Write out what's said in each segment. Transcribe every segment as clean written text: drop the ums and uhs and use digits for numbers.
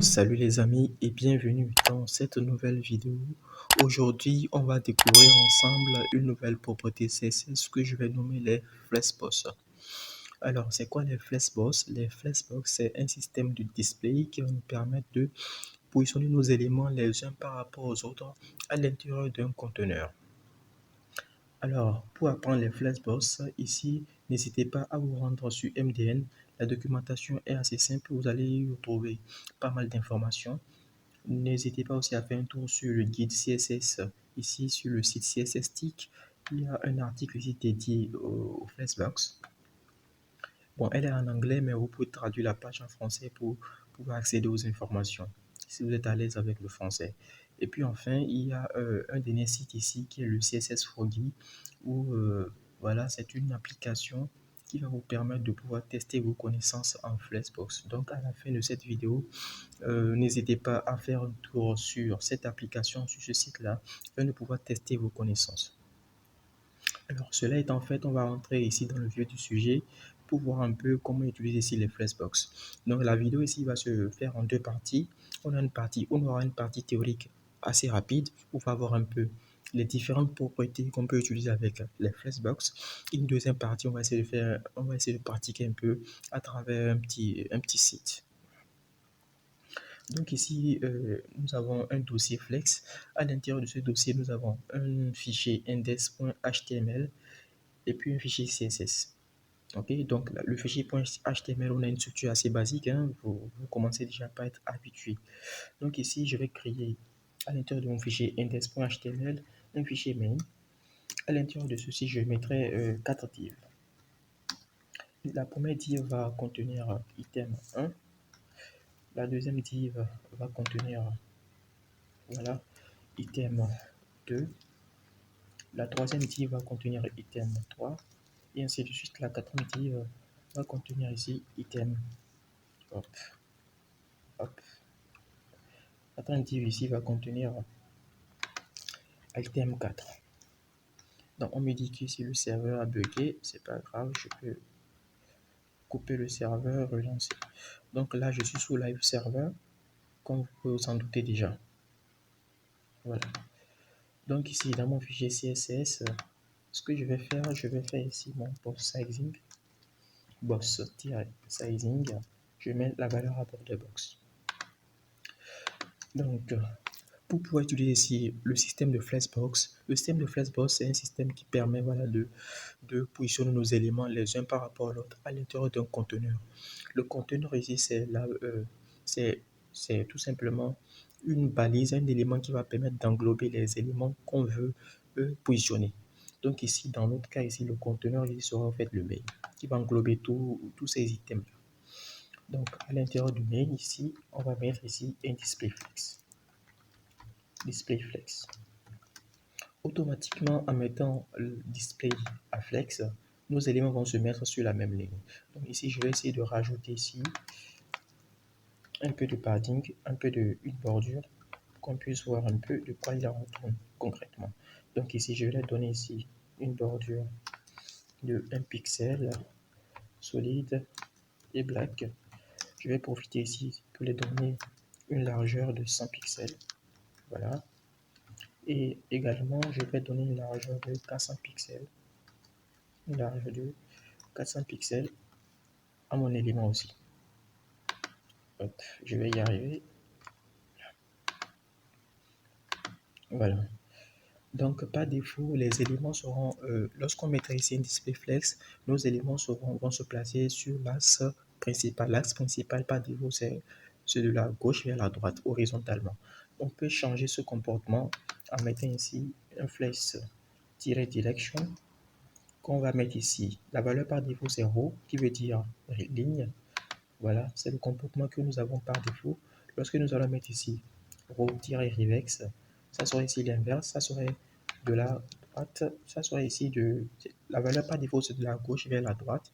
Salut les amis et bienvenue dans cette nouvelle vidéo. Aujourd'hui, on va découvrir ensemble une nouvelle propriété CSS que je vais nommer les flexbox. Alors, c'est quoi les flexbox? Les flexbox, c'est un système de display qui va nous permettre de positionner nos éléments les uns par rapport aux autres à l'intérieur d'un conteneur. Alors, pour apprendre les flexbox, ici, n'hésitez pas à vous rendre sur MDN. La documentation est assez simple, vous allez y retrouver pas mal d'informations. N'hésitez pas aussi à faire un tour sur le guide CSS, ici sur le site CSS-TIC. Il y a un article ici dédié aux flexbox. Bon, elle est en anglais, mais vous pouvez traduire la page en français pour pouvoir accéder aux informations, si vous êtes à l'aise avec le français. Et puis enfin, il y a un dernier site ici qui est le CSS Froggy, où voilà, c'est une application qui va vous permettre de pouvoir tester vos connaissances en flexbox. Donc à la fin de cette vidéo, n'hésitez pas à faire un tour sur cette application, sur ce site-là, afin de pouvoir tester vos connaissances. Alors, cela étant fait, on va rentrer ici dans le vif du sujet pour voir un peu comment utiliser ici les flexbox. Donc, la vidéo ici va se faire en deux parties. On aura une partie théorique assez rapide pour voir un peu les différentes propriétés qu'on peut utiliser avec les flexbox. Une deuxième partie, on va essayer de pratiquer un peu à travers un petit site. Donc ici, nous avons un dossier flex. À l'intérieur de ce dossier, nous avons un fichier index.html et puis un fichier CSS. Ok, donc le fichier .html, on a une structure assez basique, hein, vous commencez déjà par être habitué. Donc ici, je vais créer à l'intérieur de mon fichier index.html un fichier main. À l'intérieur de ceci, je mettrai 4 divs. La première div va contenir item 1. La deuxième div va contenir voilà, item 2. La troisième div va contenir item 3. Et ainsi de suite. La quatrième div va contenir ici item. Hop, hop. La quatrième div ici va contenir item 4. Donc on me dit qu'ici le serveur a bugué. C'est pas grave, je peux couper le serveur, relancer. Donc là, je suis sous live server, comme vous pouvez vous en douter déjà. Voilà. Donc ici, dans mon fichier CSS, ce que je vais faire ici mon box sizing. Box-sizing, je mets la valeur à bord de box. Donc, pour pouvoir utiliser ici le système de flexbox, le système de flexbox, c'est un système qui permet voilà, de positionner nos éléments les uns par rapport à l'autre à l'intérieur d'un conteneur. Le conteneur ici, c'est tout simplement une balise, un élément qui va permettre d'englober les éléments qu'on veut positionner. Donc ici, dans notre cas, ici, le conteneur ici sera en fait le main, qui va englober tous ces items-là. Donc, à l'intérieur du main, ici, on va mettre ici un display flex. Display flex. Automatiquement, en mettant le display à flex, nos éléments vont se mettre sur la même ligne. Donc ici, je vais essayer de rajouter ici un peu de padding, un peu une bordure, qu'on puisse voir un peu de quoi il en retourne concrètement. Donc ici, je vais donner ici une bordure de 1 pixel, solide et black. Je vais profiter ici pour les donner une largeur de 100 pixels. Voilà. Et également, je vais donner une largeur de 400 pixels. Une largeur de 400 pixels à mon élément aussi. Hop, je vais y arriver. Voilà. Donc, par défaut, les éléments seront, lorsqu'on mettra ici un display flex, nos éléments vont se placer sur l'axe principal. L'axe principal, par défaut, c'est de la gauche vers la droite, horizontalement. On peut changer ce comportement en mettant ici un flex-direction qu'on va mettre ici. La valeur par défaut, c'est row, qui veut dire ligne. Voilà, c'est le comportement que nous avons par défaut. Lorsque nous allons mettre ici row-revex, ça serait ici l'inverse, ça serait de la droite, ça serait ici la valeur par défaut c'est de la gauche vers la droite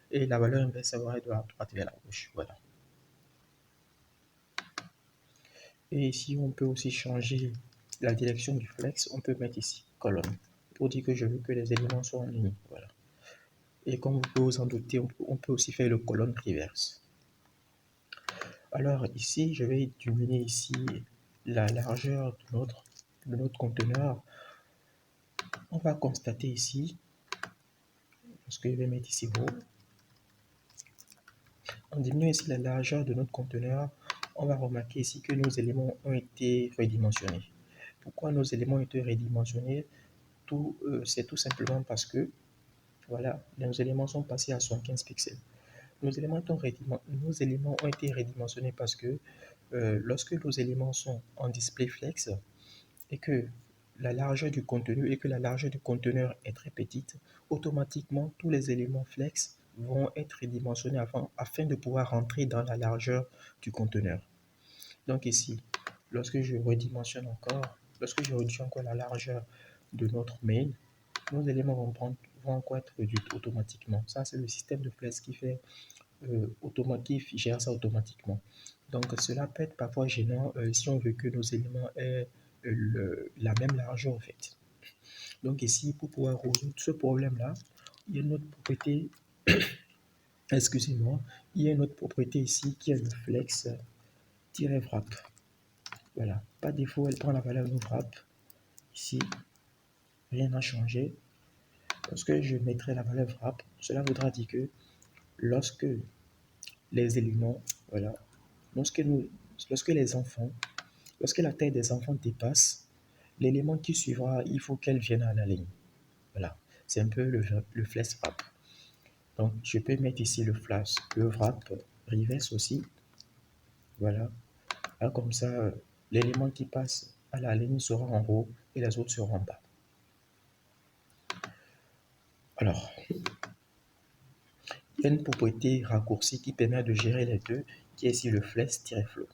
et la valeur inverse serait de la droite vers la gauche. Voilà. Et ici on peut aussi changer la direction du flex, on peut mettre ici colonne pour dire que je veux que les éléments soient en ligne. Voilà. Et comme vous pouvez vous en douter, on peut aussi faire le colonne reverse. Alors ici, je vais diminuer ici la largeur de notre conteneur. On va constater ici, parce que je vais mettre ici haut, on diminue ici la largeur de notre conteneur. On va remarquer ici que nos éléments ont été redimensionnés. Pourquoi nos éléments ont été redimensionnés? C'est tout simplement parce que voilà, nos éléments sont passés à 75 pixels. Nos éléments ont été redimensionnés parce que lorsque nos éléments sont en display flex et que la largeur du contenu et que la largeur du conteneur est très petite, automatiquement tous les éléments flex vont être redimensionnés afin de pouvoir rentrer dans la largeur du conteneur. Donc ici, lorsque je redimensionne encore, lorsque je réduis encore la largeur de notre main, nos éléments vont encore être réduits automatiquement. Ça, c'est le système de flex qui fait qui gère ça automatiquement. Donc cela peut être parfois gênant si on veut que nos éléments aient la même largeur en fait. Donc ici, pour pouvoir résoudre ce problème-là, il y a une autre propriété, excusez-moi, il y a une autre propriété ici qui est le flex-wrap. Voilà, pas défaut, elle prend la valeur de wrap. Ici, rien n'a changé. Lorsque je mettrai la valeur wrap, cela voudra dire que lorsque les éléments, voilà, lorsque, nous, lorsque les enfants, lorsque la taille des enfants dépasse, l'élément qui suivra, il faut qu'elle vienne à la ligne. Voilà, c'est un peu le flex wrap. Donc, je peux mettre ici le wrap reverse aussi. Voilà, là, comme ça, l'élément qui passe à la ligne sera en haut et les autres seront en bas. Alors, il y a une propriété raccourcie qui permet de gérer les deux, qui est ici le flex-flow.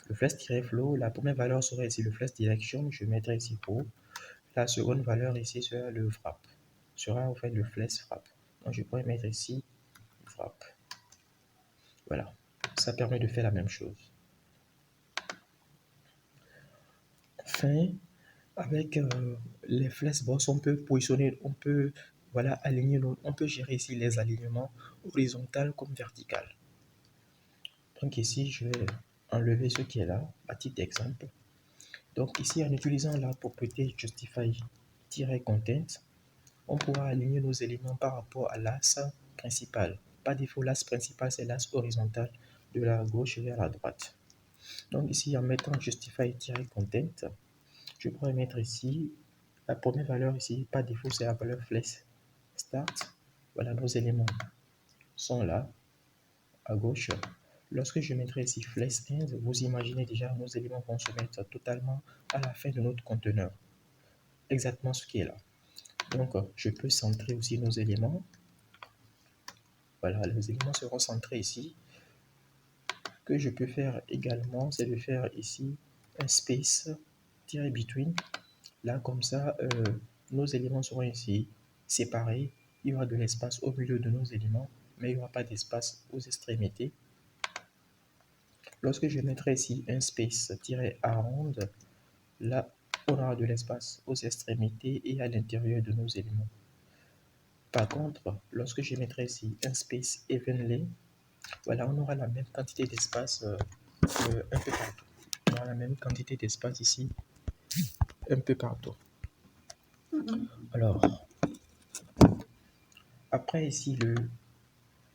Le flex-flow, la première valeur sera ici le flex direction, je mettrai ici haut. La seconde valeur ici sera le wrap, sera en fait le flex wrap. Donc je pourrais mettre ici wrap. Voilà, ça permet de faire la même chose. Enfin, avec les flexbox, on peut positionner, on peut voilà, aligner, on peut gérer ici les alignements horizontaux comme vertical. Donc ici, je vais enlever ce qui est là, à titre d'exemple. Donc ici, en utilisant la propriété justify-content, on pourra aligner nos éléments par rapport à l'axe principal. Par défaut, l'axe principal, c'est l'axe horizontal de la gauche vers la droite. Donc ici, en mettant justify-content, je pourrais mettre ici, la première valeur ici, par défaut, c'est la valeur flex start. Voilà, nos éléments sont là, à gauche. Lorsque je mettrai ici flex end, vous imaginez déjà nos éléments vont se mettre totalement à la fin de notre conteneur. Exactement ce qui est là. Donc, je peux centrer aussi nos éléments. Voilà, les éléments seront centrés ici. Ce que je peux faire également, c'est de faire ici un space-between. Là, comme ça, nos éléments seront ici séparés. Il y aura de l'espace au milieu de nos éléments, mais il n'y aura pas d'espace aux extrémités. Lorsque je mettrai ici un space-around, là, on aura de l'espace aux extrémités et à l'intérieur de nos éléments. Par contre, lorsque je mettrai ici un space evenly, voilà, on aura la même quantité d'espace un peu partout. On aura la même quantité d'espace ici, un peu partout. Alors, après ici,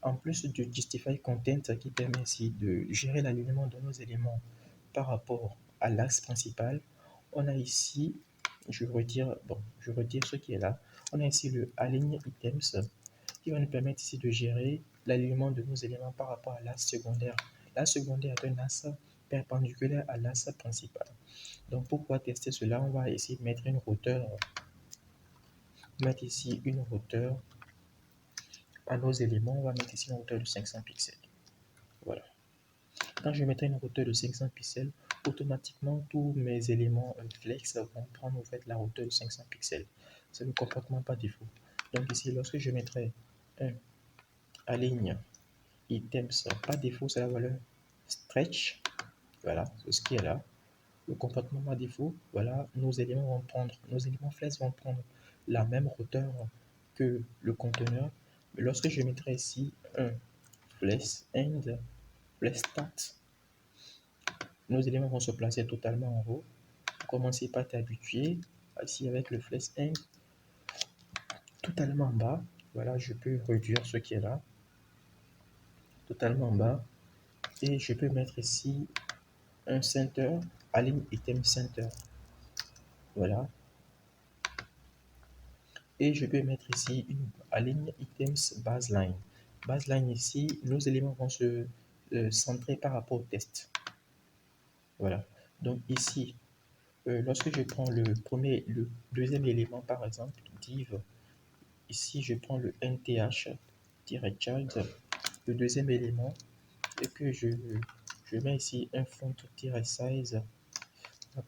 en plus du justify content qui permet ici de gérer l'alignement de nos éléments par rapport à l'axe principal, on a ici, je retire ce qui est là, on a ici le align items qui va nous permettre ici de gérer l'alignement de nos éléments par rapport à l'axe secondaire. L'axe secondaire est un axe perpendiculaire à l'axe principal. Donc pour pouvoir tester cela, on va ici mettre une hauteur, à nos éléments, on va mettre ici une hauteur de 500 pixels. Voilà. Quand je mettrai une hauteur de 500 pixels, automatiquement tous mes éléments flex vont prendre en fait la hauteur de 500 pixels. C'est le comportement par défaut. Donc ici, lorsque je mettrai un align items par défaut, c'est la valeur stretch. Voilà, c'est ce qui est là. Le comportement par défaut, voilà, nos éléments flex vont prendre la même hauteur que le conteneur. Mais lorsque je mettrai ici un flex end, flex start, nos éléments vont se placer totalement en haut. Commencez par t'habituer. Ici avec le flex end, totalement en bas. Voilà, je peux réduire ce qui est là, totalement en bas. Et je peux mettre ici un center, align item center. Voilà. Et je peux mettre ici une align items baseline. Baseline ici, nos éléments vont se centrer par rapport au test. Voilà. Donc ici, lorsque je prends le deuxième élément par exemple, div, ici je prends le nth-child, le deuxième élément, et que je mets ici un font-size,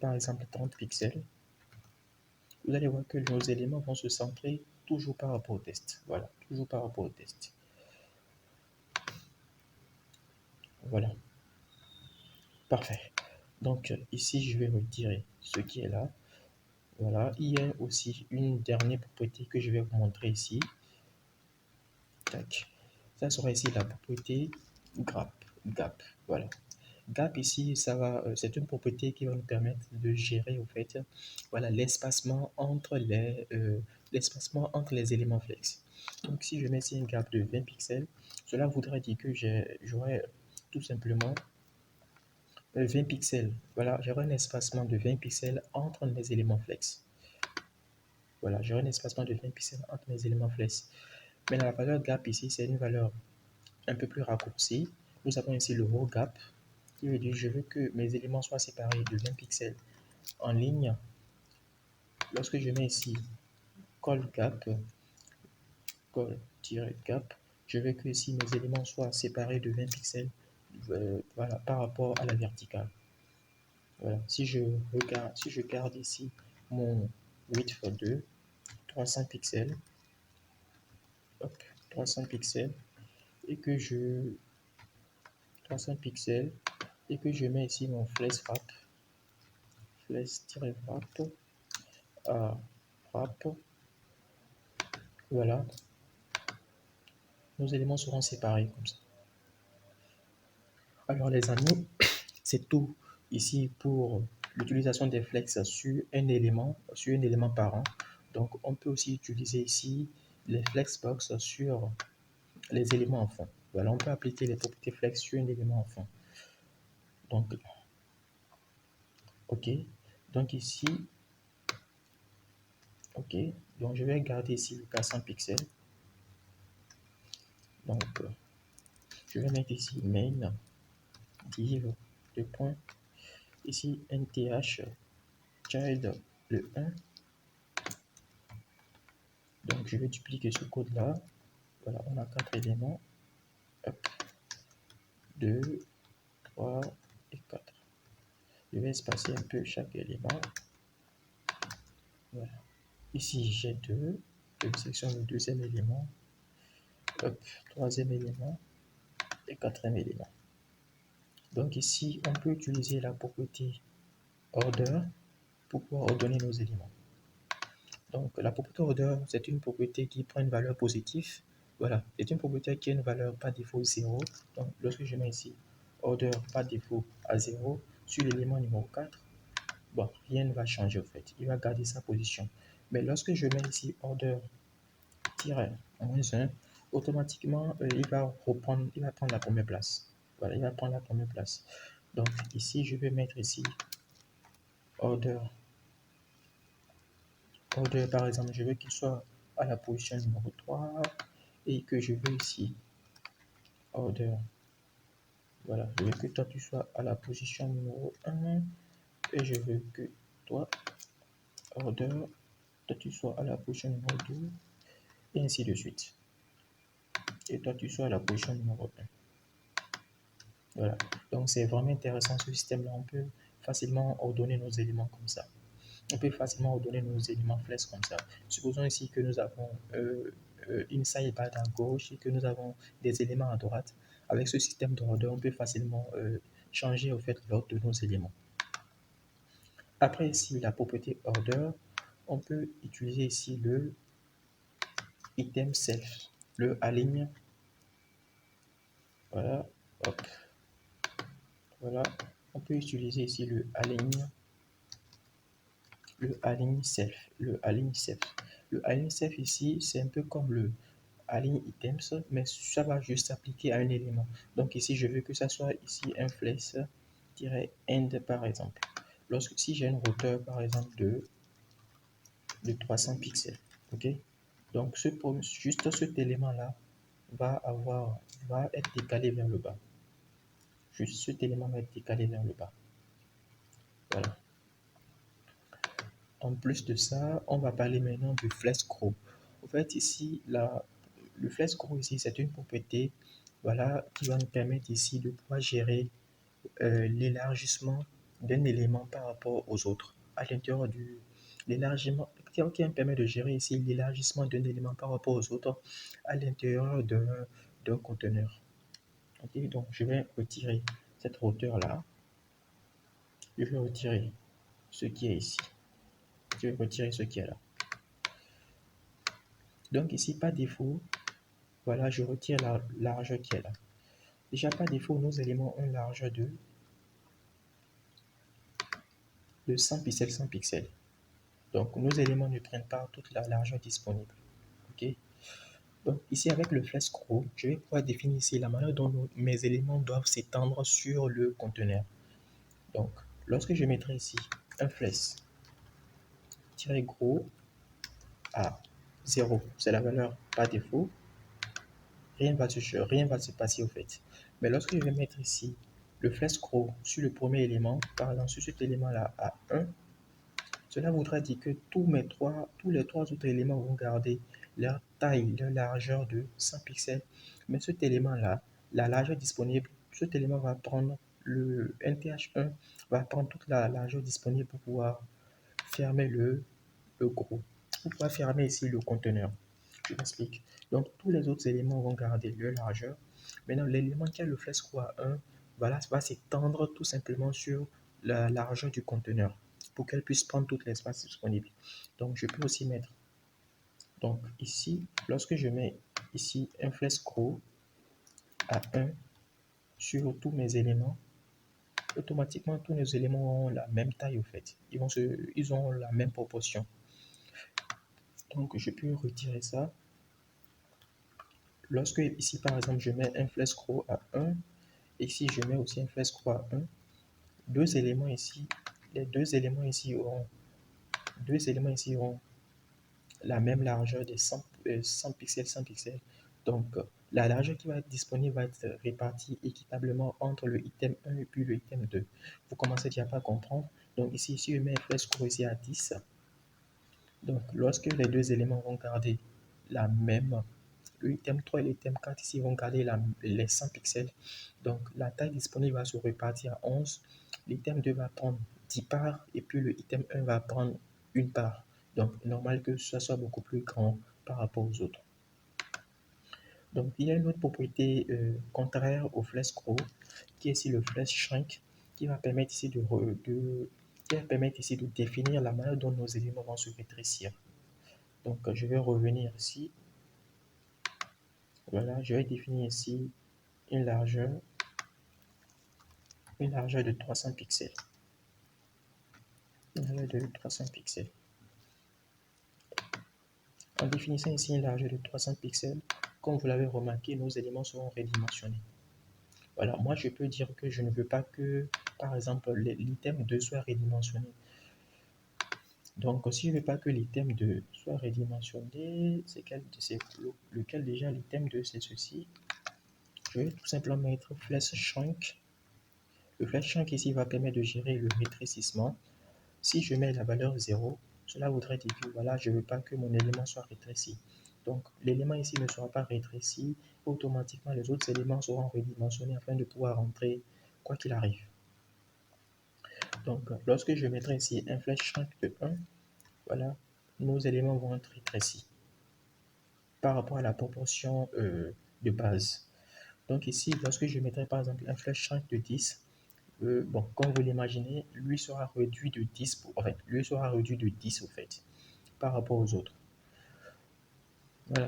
par exemple 30 pixels. Vous allez voir que nos éléments vont se centrer toujours par rapport au test. Voilà, toujours par rapport au test. Voilà, parfait. Donc ici, je vais retirer ce qui est là. Voilà, il y a aussi une dernière propriété que je vais vous montrer ici. Tac. Ça sera ici la propriété gap. Voilà. Gap ici, c'est une propriété qui va nous permettre de gérer au fait, voilà, l'espacement entre les éléments flex. Donc si je mets ici un gap de 20 pixels, cela voudrait dire que j'aurai tout simplement 20 pixels. Voilà, j'aurai un espacement de 20 pixels entre mes éléments flex. Voilà, j'aurai un espacement de 20 pixels entre mes éléments flex. Maintenant, la valeur gap ici, c'est une valeur un peu plus raccourcie. Nous avons ici le row gap, qui veut dire je veux que mes éléments soient séparés de 20 pixels en ligne. Lorsque je mets ici call gap, je veux que ici mes éléments soient séparés de 20 pixels voilà, par rapport à la verticale. Voilà. Si je garde ici mon width for 2, 300 pixels, hop, 300 pixels, et que je 300 pixels et que je mets ici mon flex wrap à wrap, voilà, nos éléments seront séparés comme ça. Alors les amis, c'est tout ici pour l'utilisation des flex sur un élément parent. Donc on peut aussi utiliser ici les flexbox sur les éléments en fond. Voilà, on peut appliquer les propriétés flex sur un élément en fond. Donc, ok. Donc ici, ok. Donc je vais garder ici le 400 pixels. Donc je vais mettre ici main div de point. Ici nth child le 1. Donc je vais dupliquer ce code là. Voilà, on a 4 éléments. Hop. 2, 3 et 4. Je vais espacer un peu chaque élément. Voilà. Ici, j'ai 2. Je sélectionne le deuxième élément. Hop, troisième élément et quatrième élément. Donc ici, on peut utiliser la propriété order pour pouvoir ordonner nos éléments. Donc la propriété order, c'est une propriété qui prend une valeur positive. Voilà, c'est une propriété qui a une valeur par défaut 0. Donc lorsque je mets ici order par défaut à 0 sur l'élément numéro 4, bon, rien ne va changer en fait. Il va garder sa position. Mais lorsque je mets ici order--1, automatiquement, il va prendre la première place. Voilà, il va prendre la première place. Donc ici, je vais mettre ici order, par exemple, je veux qu'il soit à la position numéro 3 et que je veux ici order. Voilà, je veux que toi tu sois à la position numéro 1 et je veux que toi, order, toi tu sois à la position numéro 2 et ainsi de suite. Et toi tu sois à la position numéro 1. Voilà, donc c'est vraiment intéressant ce système-là. On peut facilement ordonner nos éléments comme ça. On peut facilement ordonner nos éléments flex comme ça. Supposons ici que nous avons une sidebar à gauche et que nous avons des éléments à droite. Avec ce système d'order, on peut facilement changer au fait l'ordre de nos éléments. Après ici, la propriété order, on peut utiliser ici le item self, le align. Voilà, hop. Voilà, on peut utiliser ici align self. Le align self ici, c'est un peu comme le align items, mais ça va juste s'appliquer à un élément. Donc ici, je veux que ça soit ici un flex-end par exemple. Si j'ai une hauteur par exemple de 300 pixels, ok? Donc juste cet élément-là va être décalé vers le bas. Juste cet élément va être décalé vers le bas. Voilà. En plus de ça, on va parler maintenant du flex grow. En fait, ici, le flex grow ici, c'est une propriété, voilà, qui va nous permettre ici de pouvoir gérer l'élargissement d'un élément par rapport aux autres. À l'intérieur du l'élargissement, qui me permet de gérer ici l'élargissement d'un élément par rapport aux autres à l'intérieur d'un conteneur. Ok, donc je vais retirer cette hauteur-là. Je vais retirer ce qui est ici. Je vais retirer ce qui est là. Donc ici, par défaut, voilà, je retire la largeur qui est là. Déjà, par défaut, nos éléments ont une largeur de 100 pixels, 100 pixels. Donc, nos éléments ne prennent pas toute la largeur disponible. Ok. Donc, ici, avec le flex scroll, je vais pouvoir définir ici la manière dont mes éléments doivent s'étendre sur le conteneur. Donc, lorsque je mettrai ici un flex gros à 0, c'est la valeur par défaut, rien va se passer au fait. Mais lorsque je vais mettre ici le flex scroll sur le premier élément, par exemple sur cet élément-là à 1, cela voudra dire que tous les trois autres éléments vont garder leur taille, leur largeur de 100 pixels. Mais cet élément-là, la largeur disponible, cet élément va prendre le NTH1 va prendre toute la largeur disponible pour pouvoir fermer le gros, pour pouvoir fermer ici le conteneur. Je m'explique. Donc, tous les autres éléments vont garder leur largeur. Maintenant, l'élément qui a le flex à 1 va s'étendre tout simplement sur la largeur du conteneur pour qu'elle puisse prendre tout l'espace disponible. Donc, je peux aussi mettre, donc ici, lorsque je mets ici un flex à 1 sur tous mes éléments, automatiquement, tous nos éléments ont la même taille au fait. Ils ont la même proportion. Donc, je peux retirer ça. Lorsque ici, par exemple, je mets un flex à 1, ici, je mets aussi un flex à 1, les deux éléments ici auront la même largeur de 100 pixels, 100 pixels. Donc, la largeur qui va être disponible va être répartie équitablement entre le item 1 et puis le item 2. Vous commencez déjà à comprendre. Donc, ici, si je mets un flex ici à 10, donc lorsque les deux éléments vont garder la même, le item 3 et l'item 4 ici vont garder les 100 pixels. Donc, la taille disponible va se répartir à 11. L'item 2 va prendre 10 parts et puis le item 1 va prendre une part. Donc, normal que ça soit beaucoup plus grand par rapport aux autres. Donc, il y a une autre propriété contraire au flex grow qui est ici le flex shrink qui va permettre ici de définir la manière dont nos éléments vont se rétrécir. Donc, je vais revenir ici. Voilà, je vais définir ici une largeur de 300 pixels. Une largeur de 300 pixels. En définissant ici une largeur de 300 pixels, comme vous l'avez remarqué, nos éléments seront redimensionnés. Voilà, moi je peux dire que je ne veux pas que, par exemple, l'item 2 soit redimensionné. Donc, si je ne veux pas que l'item 2 soit redimensionné, c'est lequel déjà l'item 2, c'est ceci. Je vais tout simplement mettre flex shrink. Le flex shrink ici va permettre de gérer le rétrécissement. Si je mets la valeur 0, cela voudrait dire que voilà, je ne veux pas que mon élément soit rétréci. Donc, l'élément ici ne sera pas rétréci. Automatiquement, les autres éléments seront redimensionnés afin de pouvoir rentrer quoi qu'il arrive. Donc, lorsque je mettrai ici un flex shrink de 1, voilà, nos éléments vont être rétrécis par rapport à la proportion de base. Donc ici, lorsque je mettrai par exemple un flex shrink de 10, bon, comme vous l'imaginez, lui sera réduit de 10 lui sera réduit de 10 au fait, par rapport aux autres. Voilà.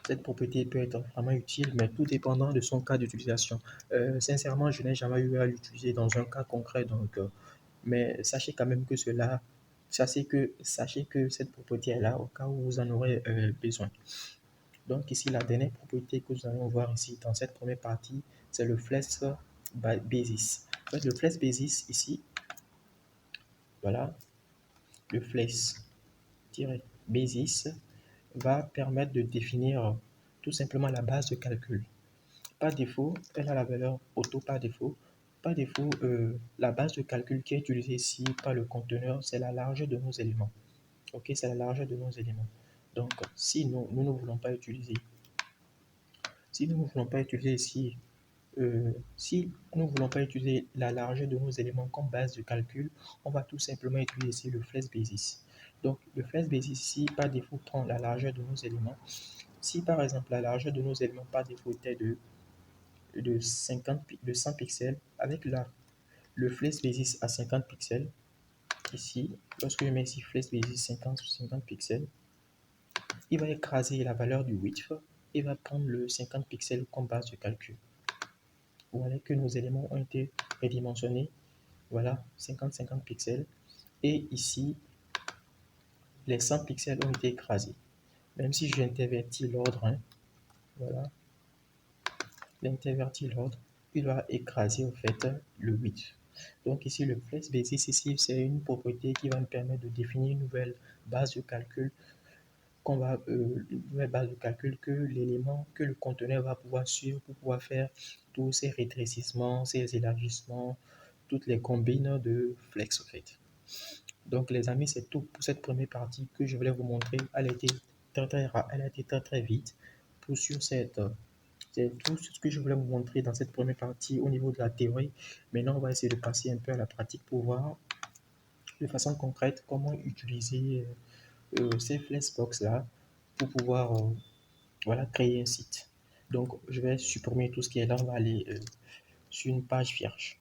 Cette propriété peut être vraiment utile, mais tout dépendant de son cas d'utilisation. Sincèrement, je n'ai jamais eu à l'utiliser dans un cas concret, donc, mais sachez quand même que sachez que cette propriété est là au cas où vous en aurez besoin. Donc ici, la dernière propriété que nous allons voir ici dans cette première partie, c'est le flex basis. En fait, le flex basis ici, voilà, le flex-basis va permettre de définir tout simplement la base de calcul. Par défaut, elle a la valeur auto par défaut. Par défaut, la base de calcul qui est utilisée ici par le conteneur, c'est la largeur de nos éléments. Ok, c'est la largeur de nos éléments. Donc, si nous ne voulons pas utiliser, si nous ne voulons pas utiliser ici, si nous ne voulons pas utiliser la largeur de nos éléments comme base de calcul, on va tout simplement utiliser ici le flex basis. Donc, le flex basis ici, par défaut, prend la largeur de nos éléments. Si par exemple la largeur de nos éléments par défaut était de 100 pixels, avec le flex basis à 50 pixels, ici, lorsque je mets ici flex basis 50 pixels, il va écraser la valeur du width et va prendre le 50 pixels comme base de calcul. Vous voyez que nos éléments ont été redimensionnés. Voilà, 50 pixels. Et ici, les 100 pixels ont été écrasés. Même si j'intervertis l'ordre, hein, voilà, l'intervertir l'ordre, il va écraser en fait le width. Donc ici, le flex basis, ici, c'est une propriété qui va me permettre de définir une nouvelle base de calcul une nouvelle base de calcul que l'élément, que le conteneur va pouvoir suivre pour pouvoir faire tous ces rétrécissements, ces élargissements, toutes les combines de flex en fait. Donc les amis, c'est tout pour cette première partie que je voulais vous montrer. Elle a été très vite. C'est tout ce que je voulais vous montrer dans cette première partie au niveau de la théorie. Maintenant, on va essayer de passer un peu à la pratique pour voir de façon concrète comment utiliser ces flexbox là pour pouvoir voilà, créer un site. Donc, je vais supprimer tout ce qui est là. On va aller sur une page vierge.